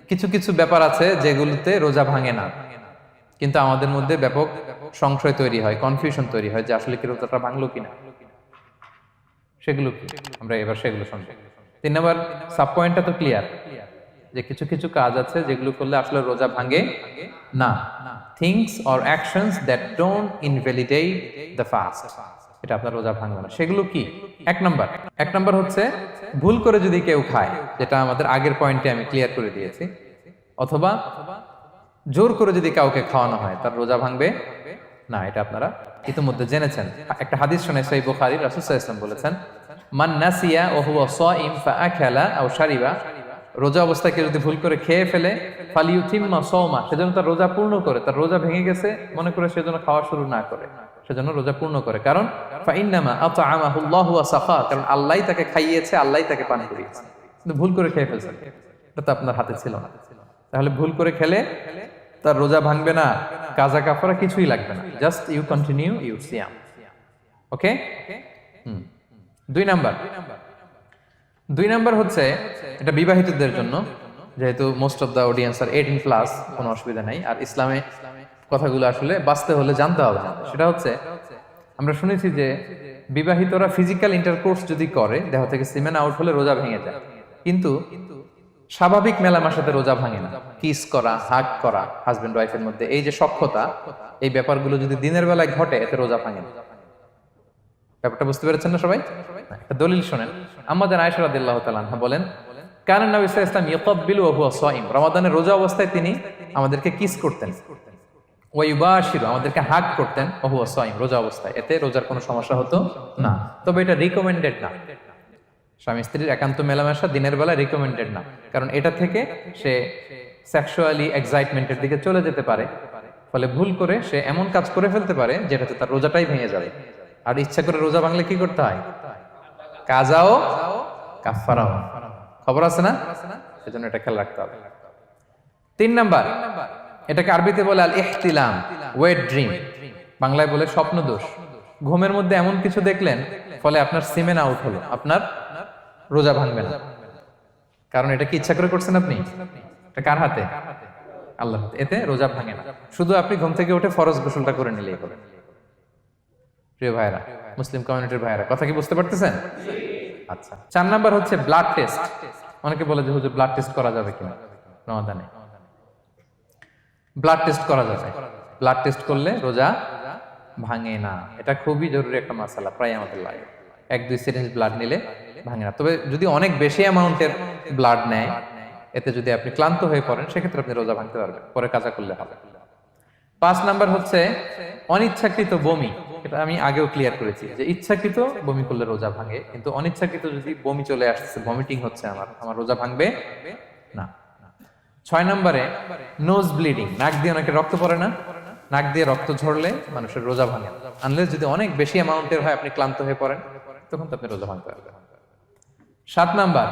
কিছু কিছু ব্যাপার আছে যেগুলোতে রোজা ভাঙে না, কিন্তু আমাদের মধ্যে ব্যাপক সংশয় তৈরি হয়, কনফিউশন তৈরি হয় যে আসলে কি রোজাটা ভাঙলো কিনা। সেগুলো কি আমরা এবার সেগুলো শুনবো। 3 নম্বর সাব পয়েন্টটা তো ক্লিয়ার যে কিছু কিছু কাজ আছে যেগুলো করলে আসলে রোজা ভাঙে না। Things or actions that don't invalidate the fast, এটা আপনার রোজা ভাঙবে না। সেগুলো কি? এক নম্বর হচ্ছে ভুল করে যদি কেউ খায়, যেটা আমাদের আগের পয়েন্টে আমি ক্লিয়ার করে দিয়েছি, অথবা জোর করে যদি কাউকে খাওয়ানো হয়, তার রোজা ভাঙবে না, এটা আপনারা ইতিমধ্যে জেনেছেন। একটা হাদিস শুনে সহিহ বুখারী, রাসূল সাল্লাল্লাহু আলাইহি ওয়াসাল্লাম বলেছেন, মান নাসিয়া ওয়া হুয়া সাইম ফাআকালা আও শারিবা, রোজা অবস্থায় কেউ যদি ভুল করে খেয়ে ফেলে, ফালিউতিম্মা সাওমা, সেজন্য তার রোজা পূর্ণ করে। তার রোজা ভেঙে গেছে মনে করে সেজন্য খাওয়া শুরু না করে, সেজন্য রোজা পূর্ণ করে। কারণ ফাইন্নামা আতআমাহুল্লাহু ওয়া সাখা, কারণ আল্লাহই তাকে খাইয়েছে, আল্লাহই তাকে পান করিয়েছে। কিন্তু ভুল করে খেয়ে ফেলছে, এটা তো আপনার হাতে ছিল না। তাহলে ভুল করে খেলে তার রোজা ভাঙবে না, কাজা কাফারা কিছুই লাগবে না, জাস্ট ইউ কন্টিনিউ ইউর সিয়াম। ওকে। 2 নাম্বার হচ্ছে এটা বিবাহিতদের জন্য, যেহেতু most of the audience are 18+, কোনো অসুবিধা নাই। আর ইসলামে কথাগুলো আসলে বাঁচতে হলে জানতে হবে না। সেটা হচ্ছে আমরা শুনেছি যে বিবাহিতরা ফিজিক্যাল ইন্টারকোর্স যদি করে, দেহ থেকে সিমেন আউট হলে রোজা ভেঙে যায়, কিন্তু স্বাভাবিক মেলামেশার সাথে রোজা ভাঙে না। কিস করা, হাগ করা হাজবেন্ড ওয়াইফের মধ্যে, এই যে সখ্যতা, এই ব্যাপারগুলো যদি দিনের বেলায় ঘটে, এতে রোজা ভাঙে না। ব্যাপারটা বুঝতে পেরেছেন না সবাই? একটা দলিল শোনেন। আম্মা জান আয়েশা রাদিয়াল্লাহু তাআলা আনহা বলেন, কানা নবী সাল্লাল্লাহু আলাইহি ওয়াসাল্লাম ইয়াকাব্বিলু ওয়া হুয়া সাইম, রমাদানের রোজা অবস্থায় তিনি আমাদেরকে কিস করতেন, ওয়া ইউবাশিরু, আমাদেরকে হাগ করতেন, ওয়া হুয়া সাইম, রোজা অবস্থায়। এতে রোজার কোনো সমস্যা হতো না। তবে এটা রিকমেন্ডেড না। স্বামী স্ত্রীর একান্ত মেলামেশা দিনের বেলা রিকমেন্ডেড না, কারণ এটা থেকে সে সেক্সুয়ালি এক্সাইটমেন্টের দিকে চলে যেতে পারে। ফলে ভুল করে সে এমন কাজ করে ফেলতে পারে যেটাতে তার রোজাটাই ভেঙে যাবে। আর ইচ্ছা করে রোজা ভাঙলে কি করতে হয়? কাজাও কাফারাও, খবর আছে না? সেজন্য এটা খেয়াল রাখতে হবে। 3 নাম্বার, এটাকে আরবিতে বলে আল ইহতিলাম, ওয়েট ড্রিম, বাংলায় বলে স্বপ্ন দোষ। ঘুমের মধ্যে এমন কিছু দেখলেন, ফলে আপনার সিমেন আউট হলো, আপনার রোজা ভাঙবে না। কারণ এটা কি ইচ্ছা করে করছেন আপনি? এটা কার হাতে? আল্লাহর হাতে। এতে রোজা ভাঙে না। শুধু আপনি ঘুম থেকে উঠে ফরজ গোসলটা করে নিলেই হবে। প্রিয় ভাইরা, মুসলিম কমিউনিটির ভাইরা, কথা কি বুঝতে পারতেছেন? আচ্ছা। 4 নাম্বার হচ্ছে ব্লাড টেস্ট। অনেকে বলে যে হুজুর ব্লাড টেস্ট করা যাবে কিনা রমাদানে? ব্লাড টেস্ট করা যাবে। ব্লাড টেস্ট করলে রোজা ভাঙে না। এটা খুবই জরুরি একটা মাসালা, প্রায় আমাদের লাগে। 1-2 সিরিঞ্জ ব্লাড নিলে ভাঙে না। তবে যদি অনেক বেশি অ্যামাউন্টের ব্লাড নেয়, এতে যদি আপনি ক্লান্ত হয়ে পড়েন, সেক্ষেত্রে আপনি রোজা ভাঙতে পারবেন, পরে কাজা করলে হবে। 5 নাম্বার হচ্ছে অনিচ্ছাকৃত বমি। এটা আমি আগেও ক্লিয়ার করেছি যে ইচ্ছাকৃত বমি করলে রোজা ভাঙে, কিন্তু অনিচ্ছাকৃত যদি বমি চলে আসছে, ভমিটিং হচ্ছে, আমার রোজা ভাঙবে না। 6 নম্বরে নোজ ব্লিডিং, নাক দিয়ে অনেকে রক্ত পড়ে না, নাক দিয়ে রক্ত ঝরলে মানুষের রোজা ভাঙে, আনলেস যদি অনেক বেশি অ্যামাউন্টের হয়, আপনি ক্লান্ত হয়ে পড়েন, তখন তো আপনি রোজা ভাঙতে পারবেন। 7 নাম্বার,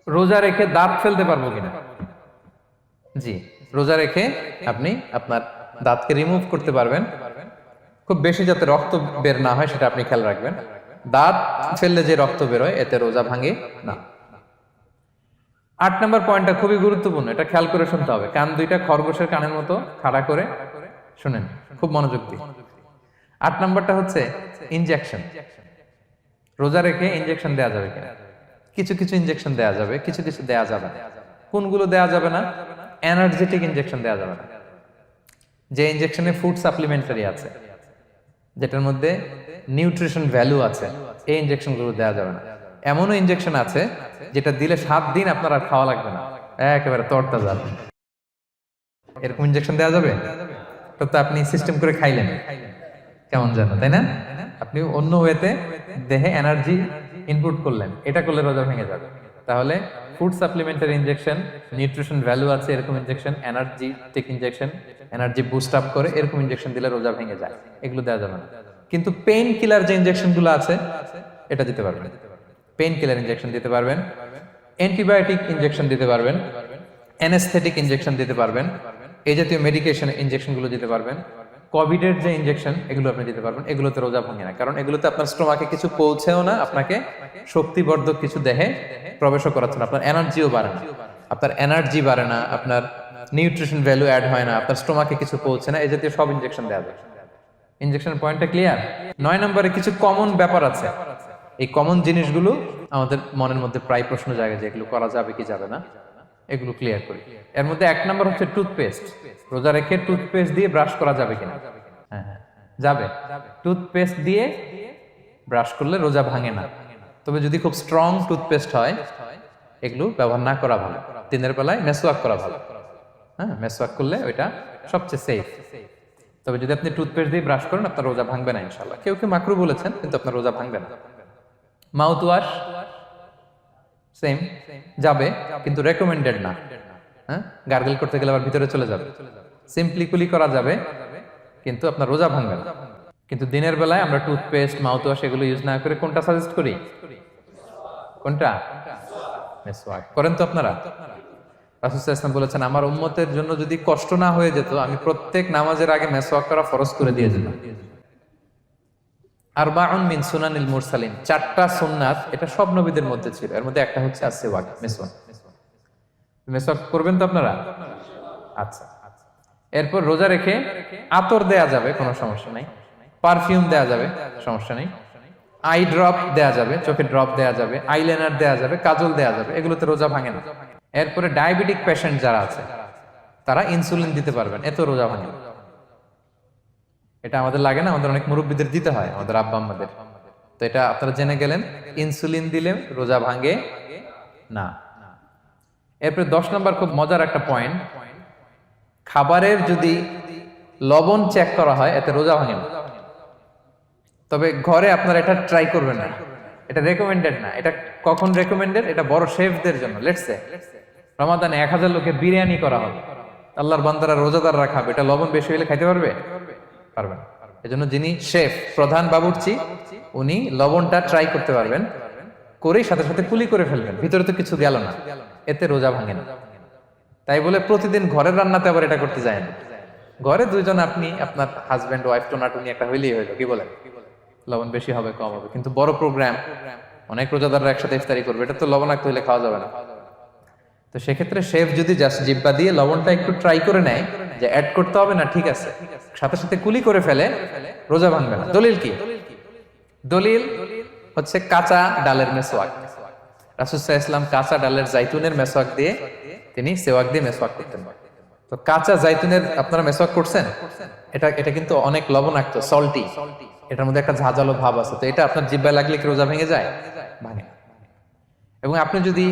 রোজা রেখে দাঁত ফেলতে পারবো কিনা? জি, রোজা রেখে আপনি আপনার দাঁতকে রিমুভ করতে পারবেন, খুব বেশি যাতে রক্ত বের না হয় সেটা আপনি খেয়াল রাখবেন। দাঁত ফেললে যে রক্ত বেরোয়, এতে রোজা ভাঙে না। 8 নম্বর পয়েন্টটা খুবই গুরুত্বপূর্ণ, এটা খেয়াল করে শুনতে হবে। কান দুইটা খরগোশের কানের মতো খাড়া করে শুনেন, খুব মনোযোগ দিয়ে। 8 নম্বরটা হচ্ছে ইনজেকশন। রোজা রেখে ইনজেকশন দেয়া যাবে কিনা? কিছু কিছু ইনজেকশন দেয়া যাবে, কিছু কিছু দেয়া যাবে না। কোনগুলো দেয়া যাবে না? এনার্জেটিক ইনজেকশন দেয়া যাবে না। যে ইনজেকশনে ফুড সাপ্লিমেন্টারি আছে, যেটার মধ্যে নিউট্রিশন ভ্যালু আছে, এই ইনজেকশনগুলো দেওয়া যাবে না। এমনও ইনজেকশন আছে যেটা দিলে 7 দিন আপনার আর খাওয়া লাগবে না, একেবারে তরতাজা। এরকম ইনজেকশন দেওয়া যাবে? তো আপনি সিস্টেম করে খাইলেন কেমন যেন, তাই না? আপনি অন্য ওয়েতে দেহে এনার্জি ইনপুট করলেন, এটা করলে রোজা ভেঙে যাবে। তাহলে food supplementary injection, nutrition value আছে এরকম injection, energetic injection, energy boost up করে এরকম ইনজেকশন দিলে রোজা ভেঙে যায়, এগুলো দেওয়া যাবে না। কিন্তু পেইন কিলার যে ইনজেকশন গুলো আছে, এটা দিতে পারবেন। পেইন কিলার ইনজেকশন দিতে পারবেন, অ্যান্টিবায়োটিক ইনজেকশন দিতে পারবেন, অ্যানেস্থেটিক ইনজেকশন দিতে পারবেন, এই জাতীয় মেডিকেশন ইনজেকশন গুলো দিতে পারবেন। কোভিডের যে ইনজেকশন, এগুলো আপনি দিতে পারবেন। এগুলোতে রোজা ভাঙে না, কারণ এগুলোতে আপনার স্টোমাকে কিছু পৌঁছেও না, আপনাকে শক্তিবর্ধক কিছু দেহে প্রবেশও করাচ্ছে না, আপনার এনার্জিও বাড়ে না। আপনার এনার্জি বাড়ে না, আপনার নিউট্রিশন ভ্যালু অ্যাড হয় না, আপনার স্টোমাকে কিছু পৌঁছে না, এই জাতীয় সব ইনজেকশন দেওয়া যায়। ইনজেকশন পয়েন্টটা ক্লিয়ার? 9 নম্বরে কিছু কমন ব্যাপার আছে। এই কমন জিনিসগুলো আমাদের মনের মধ্যে প্রায় প্রশ্ন জাগে যে এগুলো করা যাবে কি যাবে না, এগুলো ক্লিয়ার করি। এর মধ্যে 1 নম্বর হচ্ছে টুথপেস্ট। রোজা রেখে টুথপেস্ট দিয়ে ব্রাশ করা যাবে কিনা? হ্যাঁ হ্যাঁ যাবে। টুথপেস্ট দিয়ে ব্রাশ করলে রোজা ভাঙে না, তবে যদি খুব স্ট্রং টুথপেস্ট হয় এগুলো ব্যবহার না করা ভালো। দিনের বেলায় মেসওয়াক করা ভালো। হ্যাঁ, মেসওয়াক করলে ওইটা সবচেয়ে সেফ। তবে যদি আপনি টুথপেস্ট দিয়ে ব্রাশ করেন আপনার রোজা ভাঙবে না ইনশাআল্লাহ। কেউ কেউ মাকরু বলেছেন, কিন্তু আপনার রোজা ভাঙবে না। মাউথ ওয়াশ সেম, যাবে কিন্তু রেকমেন্ডেড না। হ্যাঁ, গার্গল করতে গেলে আবার ভিতরে চলে যাবে। সিম্পলি কুলি করা যাবে কিন্তু আপনার রোজা ভাঙবে না। কিন্তু দিনের বেলায় আমরা টুথপেস্ট, মাউথ ওয়াশ এগুলো ইউজ না করে কোনটা সাজেস্ট করি? কোনটা? মেসওয়াক করেন তো আপনারা? রাসূল সাল্লাল্লাহু আলাইহি ওয়াসাল্লাম বলেছেন, আমার উম্মতের জন্য যদি কষ্ট না হয়ে যেত আমি প্রত্যেক নামাজের আগে মেসওয়াক করা ফরজ করে দিয়ে যেতাম। আরবাউন মিন সুনানিল মুরসালিন, 4টা সুন্নাত, এটা সব নবীদের মধ্যে ছিল। এর মধ্যে একটা হচ্ছে আসওয়াক, মেসওয়াক। মেসওয়াক করবেন তো আপনারা? আচ্ছা। এরপর রোজা রেখে আতর দেয়া যাবে, কোনো সমস্যা নাই। পারফিউম দেয়া যাবে, সমস্যা নেই। আই ড্রপ দেয়া যাবে, চোখে ড্রপ দেয়া যাবে, আইলাইনার দেয়া যাবে, কাজল দেয়া যাবে, এগুলোতে রোজা ভাঙে না। এরপরে ডায়াবেটিক পেশেন্ট যারা আছে তারা ইনসুলিন দিতে পারবেন, এত রোজা ভাঙে না। এটা আমাদের লাগে না, আমাদের অনেক মুরব্বীদের দিতে হয়, আমাদের আব্বা আম্মাদের। তো এটা আপনারা জেনে গেলেন, ইনসুলিন দিলে রোজা ভাঙে না। এরপরে 10 নম্বর খুব মজার একটা পয়েন্ট, খাবারের যদি লবণ চেক করা হয় এতে রোজা ভাঙে না। তবে ঘরে আপনারা এটা ট্রাই করবেন না, এটা রেকমেন্ডেড না। এটা কখন রেকমেন্ডেড? এটা বড় শেফদের জন্য। লেটস সে রমাদানে 1000 লোকের বিরিয়ানি করা হবে, আল্লাহর বান্দারা রোজাদাররা খাবে, এটা লবণ বেশি হলে খাইতে পারবে? পারবেন। এজন্য যিনি শেফ, প্রধান বাবুর্চি, উনি লবণটা ট্রাই করতে পারবেন, করেই সাথে সাথে কুলি করে ফেলবেন, ভিতরে তো কিছু গেল না, এতে রোজা ভাঙে না। তাই বলে প্রতিদিন ঘরের রান্নাতে আবার এটা করতে যায় না। ঘরে দুইজন, আপনি আপনার হাজবেন্ড ওয়াইফ টোনাটুনি একটা হইলেই হইলো, কি বলেন? লবণ বেশি হবে কম হবে, কিন্তু বড় প্রোগ্রাম, অনেক রোজাদাররা একসাথে ইফতারি করবে, এটা তো লবণাক্ত হইলে খাওয়া যাবে না। তো সেক্ষেত্রে শেফ যদি জাস্ট জিব্বা দিয়ে লবণটা একটু ট্রাই করে নেয় যে অ্যাড করতে হবে না, ঠিক আছে, সাথে সাথে কুলি করে ফেলে, রোজা ভাঙবে না। দলিল কি? দলিল হচ্ছে কাঁচা ডালের মেসওয়াক। রাসূল সাল্লাল্লাহু আলাইহি ওয়াসাল্লাম কাঁচা ডালের জাইতুনের মেসওয়াক দিয়ে তিনি সেওয়াক দিয়ে মেসওয়াক করতেন। তো কাঁচা জাইতুনের আপনারা মেসওয়াক করছেন, এটা কিন্তু অনেক লবণাক্ত, সল্টি, এটার মধ্যে একটা ঝাঁঝালো ভাব আছে। তো এটা আপনার জিহ্বায় লাগলে কি রোজা ভেঙে যায়? ভাঙে না। এবং আপনি যদি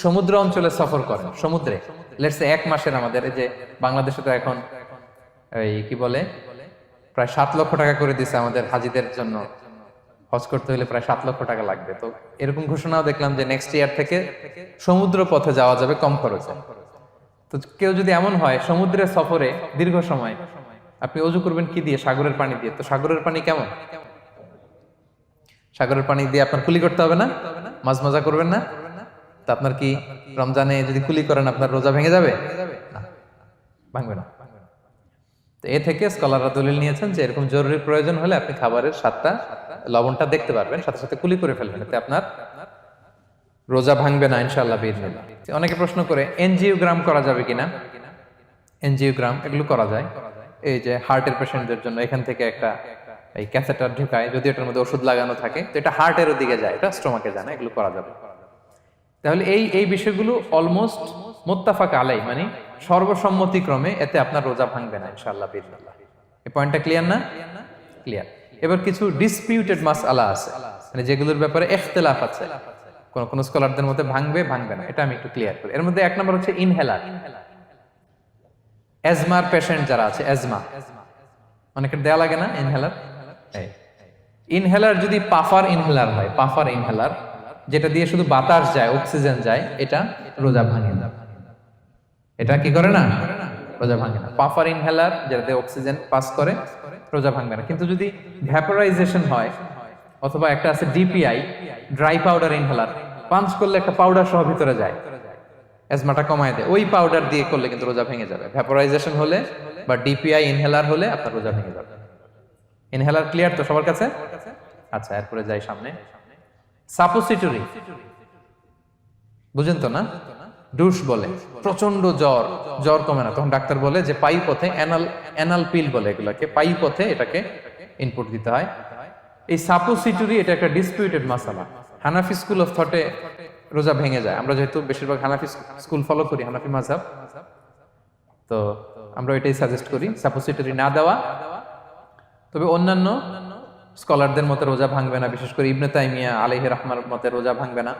সমুদ্র অঞ্চলে সফর করেন, সমুদ্রে লেটস সে 1 মাসের, আমাদের এই যে বাংলাদেশে তো এখন এই কি বলে প্রায় 7 লক্ষ টাকা করে দিছে আমাদের হাজিদের জন্য, হজ করতে হলে প্রায় 7 লক্ষ টাকা লাগবে। তো এরকম ঘোষণাও দেখলাম যে নেক্সট ইয়ার থেকে সমুদ্র পথে যাওয়া যাবে কম খরচে। তো কেউ যদি এমন হয় সমুদ্রের সফরে দীর্ঘ সময়, আপনি অজু করবেন কি দিয়ে? সাগরের পানি দিয়ে। তো সাগরের পানি কেমন? সাগরের পানি দিয়ে আপনার কুলি করতে হবে না, মাঝ মাজা করবেন না। তা আপনার কি রমজানে যদি কুলি করেন আপনার রোজা ভেঙে যাবে? না, ভাঙবে না। তো এ থেকে স্কলাররা দলিল নিয়েছেন যে এরকম জরুরি প্রয়োজন হলে আপনি খাবারের স্বাদটা, লবণটা দেখতে পারবেন, সাথে সাথে কুলি করে ফেলবেন, এতে আপনার রোজা ভাঙবে না ইনশাআল্লাহ বিইذনিল্লাহ। অনেকে প্রশ্ন করে এনজিওগ্রাম করা যাবে কিনা? এনজিওগ্রাম এগুলো করা যায়। এই যে হার্টের পেশেন্টদের জন্য এখান থেকে একটা এই ক্যাথেটার ঢুকায়, যদি এটার মধ্যে ওষুধ লাগানো থাকে, তো এটা হার্টের দিকে যায়, এটা স্টোমাকে যায় না, এগুলো করা যাবে। তাহলে এই বিষয়গুলো অলমোস্ট মুত্তাফাক আলাই, মানে সর্বসম্মতিক্রমে এতে আপনার রোজা ভাঙবে না ইনশাআল্লাহ বিইذনিল্লাহ। এই পয়েন্টটা ক্লিয়ার না? ক্লিয়ার। এবার কিছু ডিসপিউটেড মাসআলা আছে, মানে যেগুলোর ব্যাপারে ইখতিলাফ আছে, কোন কোন স্কলারদের মধ্যে ভাঙবে ভাঙবে না, এটা আমি একটু ক্লিয়ার করি। এর মধ্যে 1 নম্বর হচ্ছে ইনহেলার। অ্যাজমার পেশেন্ট যারা আছে, অ্যাজমা অনেকের দেয়া লাগে না ইনহেলার। ইনহেলার যদি পাফার ইনহেলার হয়, পাফার ইনহেলার যেটা দিয়ে শুধু বাতাস যায়, অক্সিজেন যায়, এটা রোজা ভাঙে না। এটা কি করে না? রোজা ভাঙে না। পাফার ইনহেলার যেটা দিয়ে অক্সিজেন পাস করে, রোজা ভাঙবে না। কিন্তু যদি ভ্যাপোরাইজেশন হয়, অথবা একটা আছে DPI, dry powder inhaler, punch করলে একটা পাউডার সহ ভিতরে যায়, অ্যাজমাটা কমায় দেয়, ওই পাউডার দিয়ে করলে কিন্তু রোজা ভেঙে যাবে। ভ্যাপোরাইজেশন হলে বা ডিপিআই ইনহেলার হলে আপনার রোজা ভেঙে যাবে। ইনহেলার ক্লিয়ার তো সবার কাছে? আচ্ছা, এরপরে যাই সামনে। সাপোসিটরি বুঝেন তো না? ডুশ বলে, প্রচন্ড জ্বর, জ্বর কমে না, তখন ডাক্তার বলে যে পায়ু পথে অ্যানাল পিল বলে এগুলাকে, পায়ু পথে এটাকে ইনপুট দিতে হয়। এই সাপোসিটরি এটা একটা ডিসপিউটেড মাসালা। হানাফি স্কুল অফ থটে রোজা ভেঙে যায়। আমরা যেহেতু বেশিরভাগ হানাফি স্কুল ফলো করি, হানাফি মাযহাব, তো আমরা এটাই সাজেস্ট করি সাপোসিটরি না দেওয়া। তবে অন্যান্য স্কলারদের মতে রোজা ভাঙবে না, বিশেষ করে ইবনে তাইমিয়া আলাইহি রাহমার মতে রোজা ভাঙবে না।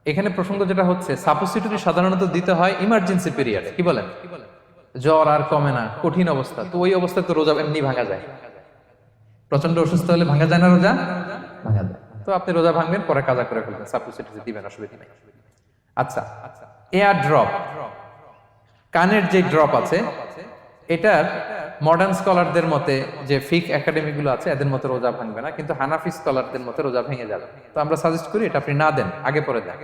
এখানে প্রসঙ্গ যেটা হচ্ছে, সাপোসিটরি সাধারণত দিতে হয় ইমার্জেন্সি পিরিয়ডে, কি বলেন, জ্বর আর কমে না, কঠিন অবস্থা, তো ওই অবস্থায় তো রোজা এমনি ভাঙা যায়। প্রচন্ড অসুস্থ হলে ভাঙা যায় না রোজা? ভাঙা যায়। তো আপনি রোজা ভাঙবেন, পরে কাজা করে ফেলবেন, সাপোসিটরি দিবেন, অসুবিধা নেই। আচ্ছা, এয়ার ড্রপ, কানের যে ড্রপ আছে, এটার মডার্ন স্কলারদের মতে, যে ফিক একাডেমি গুলো আছে, এদের মতে রোজা ভাঙবে না, কিন্তু হানাফি স্কলারদের মতে রোজা ভেঙে যাবে। তো আমরা সাজেস্ট করি এটা আপনি না দেন, আগে পরে দেন।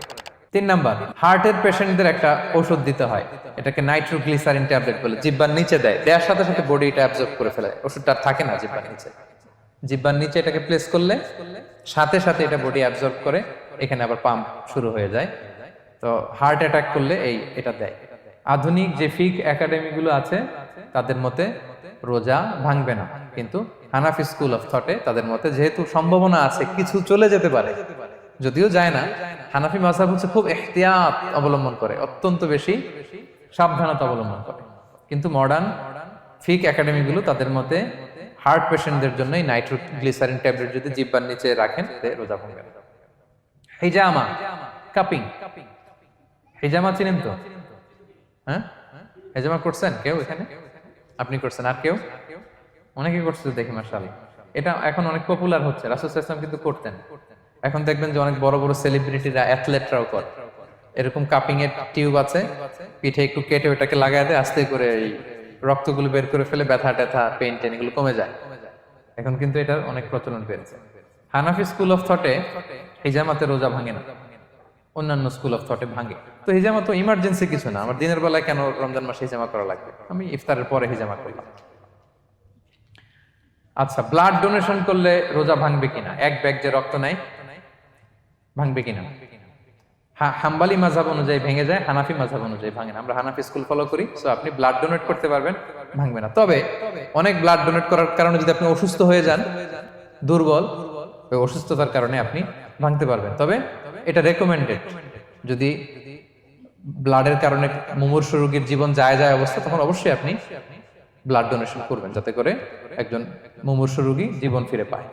3 নাম্বার, হার্টের পেশেন্টদের একটা ওষুধ দিতে হয়, এটাকে নাইট্রোগ্লিসারিন ট্যাবলেট বলে, জিহ্বার নিচে দেয়, দেওয়ার সাথে সাথে বডি এটা অ্যাবজর্ব করে ফেলে, ওষুধটা আর থাকে না জিহ্বার নিচে। জিহ্বার নিচে এটাকে প্লেস করলে সাথে সাথে এটা বডি অ্যাবজর্ব করে, এখানে আবার পাম্প শুরু হয়ে যায়। তো হার্ট অ্যাটাক করলে এটা দেয়। আধুনিক যে ফিক একাডেমি গুলো আছে তাদের মতে রোজা ভাঙবে না, কিন্তু হানাফি স্কুল অফ থটে তাদের মতে যেহেতু সম্ভাবনা আছে কিছু চলে যেতে পারে, যদিও যায় না, হানাফি মাযহাব হচ্ছে খুব ইহতিয়াত অবলম্বন করে, অত্যন্ত বেশি সাবধানতা অবলম্বন করে। কিন্তু মডার্ন ফিক একাডেমি গুলো তাদের মতে হার্ট পেশেন্টদের জন্য নাইট্রোগ্লিসারিন ট্যাবলেট যদি জিহ্বার নিচে রাখেন রোজা ভাঙবে না। হিজামা, কাপিং, হিজামা চিনেন তো? হ্যাঁ, হিজামা করছেন কেউ এখানে? আপনি করছেন, আর কেউ? অনেকে করছে দেখি, মাশাআল্লাহ। এটা এখন অনেক পপুলার হচ্ছে, রাসূল সাল্লাল্লাহু আলাইহি ওয়াসাল্লাম কিন্তু করতেন। এখন দেখবেন যে অনেক বড় বড় সেলিব্রিটিরা, অ্যাথলেটরাও করে। এরকম কাপিং এর টিউব আছে, পিঠে একটু কেটে ওটাকে লাগায় দেয়, আস্তে করে এই রক্তগুলো বের করে ফেলে, ব্যথা ট্যাথা, পেইন টেন এগুলো কমে যায়। এখন কিন্তু এটার অনেক প্রচলন পেয়েছে। হানাফি স্কুল অফ থটে হিজামাতে রোজা ভাঙে না, অন্যান্য স্কুল অফ থটে ভাঙে। তো হিজামা তো ইমার্জেন্সি কিছু না, আমার দিনের বেলায় কেন রমজান মাসে হিজামা করা লাগবে, আমি ইফতারের পরে হিজামা করলাম। আচ্ছা, ব্লাড ডোনেশন করলে রোজা ভাঙবে কিনা, এক ব্যাগ যে রক্ত নেয়, ভাঙবে কিনা? হাম্বালি মাযহাব অনুযায়ী ভেঙে যায়, হানাফি মাযহাব অনুযায়ী ভাঙে না। আমরা হানাফি স্কুল ফলো করি, সো আপনি ব্লাড ডোনেট করতে পারবেন, ভাঙবে না। তবে অনেক ব্লাড ডোনেট করার কারণে যদি আপনি অসুস্থ হয়ে যান, দুর্বল, ওই অসুস্থতার কারণে আপনি ভাঙতে পারবেন। তবে এটা রেকমেন্ডেড, যদি ব্লাডের কারণে মুমূর্ষু রোগীর জীবন যায় অবস্থা, তখন অবশ্যই আপনি ব্লাড ডোনেশন করবেন, যাতে করে একজন মুমূর্ষু রোগী জীবন ফিরে পায়।